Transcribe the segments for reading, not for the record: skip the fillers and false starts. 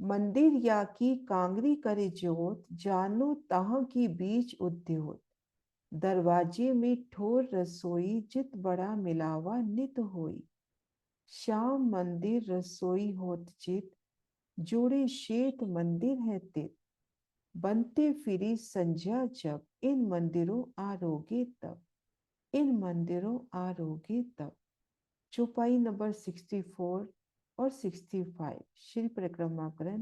मंदिर या की कांगरी करे जोत, जानो तहाँ की बीच उद्योत। दरवाजे में ठोर रसोई, जित बड़ा मिलावा नित होई। श्याम मंदिर रसोई होत चित, जोड़े श्वेत मंदिर है तित। बनते फिरी संध्या जब, इन मंदिरों आरोगे तब। इन मंदिरों आरोगे तब। चौपाई नंबर 64 और 65, श्री परिक्रमाकरण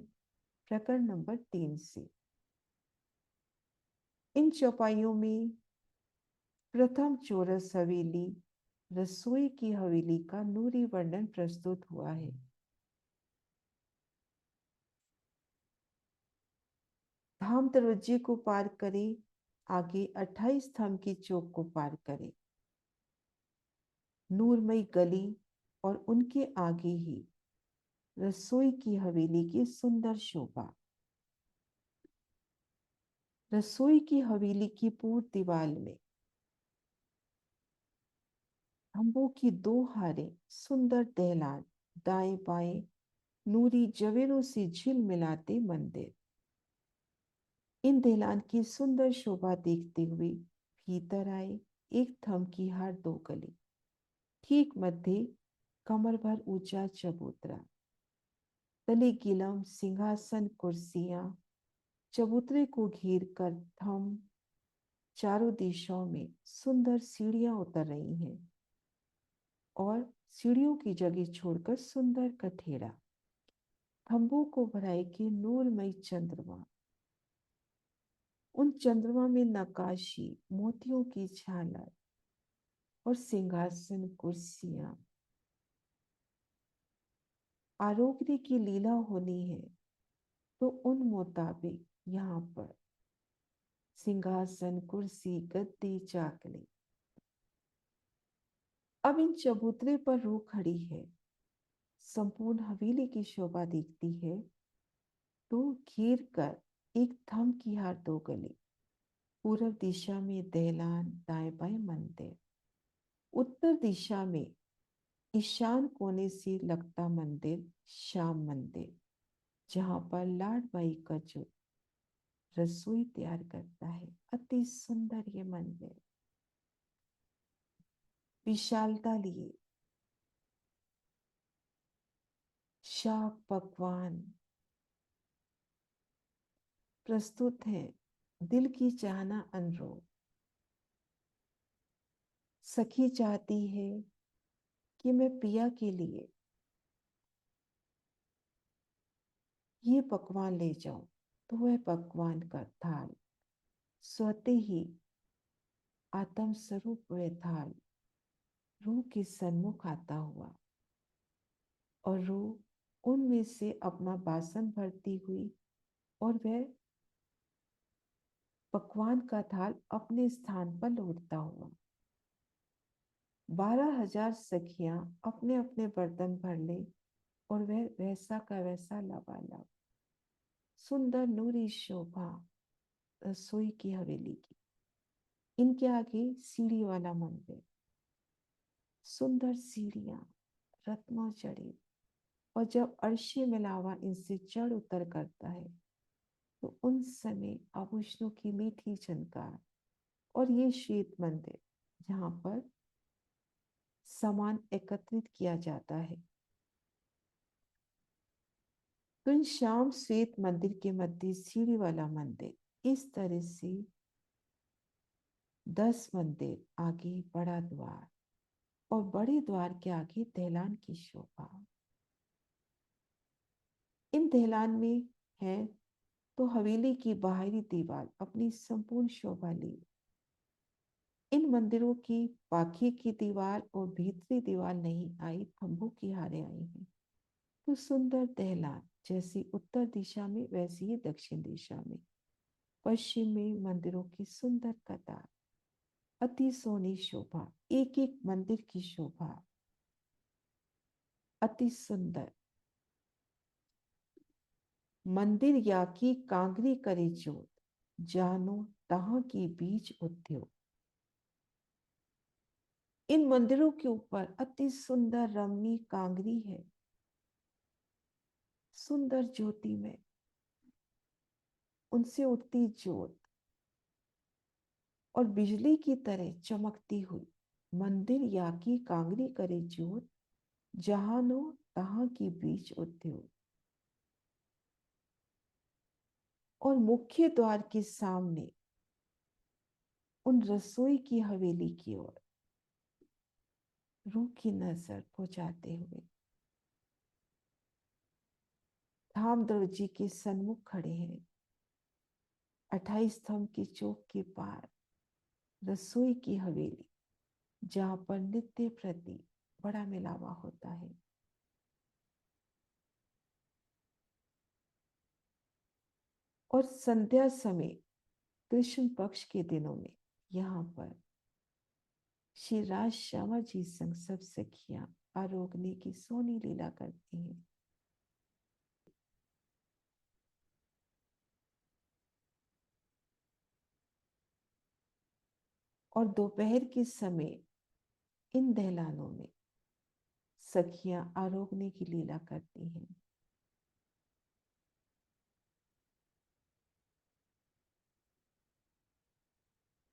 प्रकरण नंबर 3 से। इन चौपाइयों में प्रथम चौरस हवेली, रसोई की हवेली का नूरी वर्णन प्रस्तुत हुआ है। धाम दरवाजे को पार करें, आगे 28 स्तंभ की चौक को पार करें। नूरमयी गली और उनके आगे ही रसोई की हवेली की सुंदर शोभा। रसोई की हवेली की पूर्व दीवार में खंभों की 2 हारें, सुंदर दहलान, दाएं बाएं नूरी जवेरों से झिलमिलाते मंदिर। इन दहलान की सुंदर शोभा देखते हुए भीतर आए। एक थम की हार 2 गली, ठीक मध्य कमर भर ऊंचा चबूतरा, तले गिलम सिंहासन कुर्सियां। चबूतरे को घेर कर थम चारों दिशाओं में सुंदर सीढ़ियां उतर रही हैं और सीढ़ियों की जगह छोड़कर सुंदर कठेरा। खंभों को भराए के नूरमयी चंद्रमा, उन चंद्रमा में नक्काशी, मोतियों की झालर और सिंहासन कुर्सियां। आरोग्य की लीला होनी है तो उन मुताबिक यहाँ पर सिंहासन कुर्सी गद्दी चाकले। अब इन चबूतरे पर रूह खड़ी है, संपूर्ण हवेली की शोभा दिखती है। तो घेर कर एक थम की हार 2 गली, पूर्व दिशा में दहलान, दाएं बाएं मंदिर। उत्तर दिशा में ईशान कोने से लगता मंदिर श्याम मंदिर, जहां पर लाडबाई का जो रसोई तैयार करता है। अति सुंदर ये मंदिर, विशालता लिए शाक पकवान प्रस्तुत है। दिल की चाहना अनुरूप सखी चाहती है कि मैं पिया के लिए ये पकवान ले जाऊं, तो वह पकवान का थाल स्वतः ही आत्म स्वरूप वह थाल रूह के सन्मुख आता हुआ, और रूह उनमें से अपना बासन भरती हुई और वह पकवान का थाल अपने स्थान पर लौटता हुआ। 12,000 सखियां अपने अपने बर्तन भर ले और वह वैसा का वैसा लबालब सुंदर नूरी शोभा रसोई की हवेली की। इनके आगे सीढ़ी वाला मंदिर, सुंदर सीढ़ियां रत्नों जड़े, और जब अर्शी मिलावा इनसे चढ़ उतर करता है तो उन समय आभूषणों की मीठी झनकार। और ये श्वेत मंदिर जहां पर सामान एकत्रित किया जाता है। तो इन श्याम श्वेत मंदिर के मध्य सीढ़ी वाला मंदिर, इस तरह से 10 मंदिर आगे बड़ा द्वार, और बड़े द्वार के आगे दहलान की शोभा। इन दहलान में है तो हवेली की बाहरी दीवार अपनी संपूर्ण शोभा ली। इन मंदिरों की बाकी की दीवार और भीतरी दीवार नहीं आई, खंभों की हारें आई हैं। तो सुंदर दहलान जैसी उत्तर दिशा में वैसी ही दक्षिण दिशा में, पश्चिम में मंदिरों की सुंदर कतार, अति सोनी शोभा, एक एक मंदिर की शोभा अति सुंदर। मंदिर या की कांगरी करे जोत, जानो तहाँ की बीच उद्योग। इन मंदिरों के ऊपर अति सुंदर रमणीय कांगरी है, सुंदर ज्योति में उनसे उठती ज्योत और बिजली की तरह चमकती हुई मंदिर या की कांगरी करे ज्योत, जहां नो तहां की बीच उद्योग। और मुख्य द्वार के सामने उन रसोई की हवेली की ओर रूह की नजर पहुंचाते हुए धामध्रुव जी के सन्मुख खड़े हैं। 28 स्तंभ की चौक के पार रसोई की हवेली, जहां पर नित्य प्रति बड़ा मिलावा होता है। और संध्या समय कृष्ण पक्ष के दिनों में यहाँ पर श्री राज श्यामा जी संग सब सखियां आरोगने की सोनी लीला करती हैं। और दोपहर के समय इन दहलानों में सखियां आरोगने की लीला करती हैं।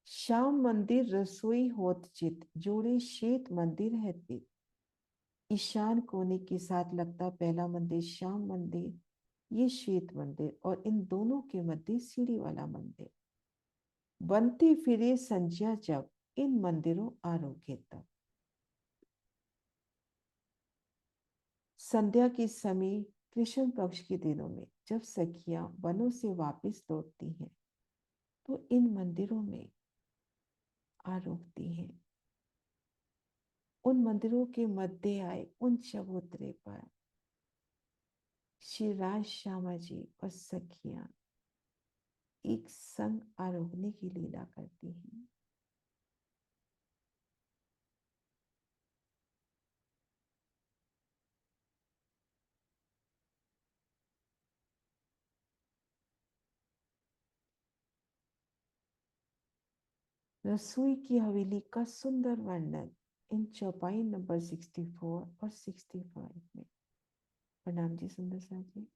श्याम मंदिर रसोई होत चित, जोड़े श्वेत मंदिर है ते। ईशान कोने के साथ लगता पहला मंदिर श्याम मंदिर, ये श्वेत मंदिर, और इन दोनों के मध्य सीढ़ी वाला मंदिर। बनते फिरे संज्ञा जब इन मंदिरों आरोग्य तब। संध्या के समय कृष्ण पक्ष के दिनों में जब सखियां वनों से वापस लौटती हैं तो इन मंदिरों में आरोगती हैं। उन मंदिरों के मध्य आए उन चबूतरे पर श्री राज श्यामा जी और सखियां एक संग आरोगने की लीला करती हैं। रसोई की हवेली का सुंदर वर्णन इन चौपाई नंबर 64 और 65 में। प्रणाम जी सुंदर साहब जी।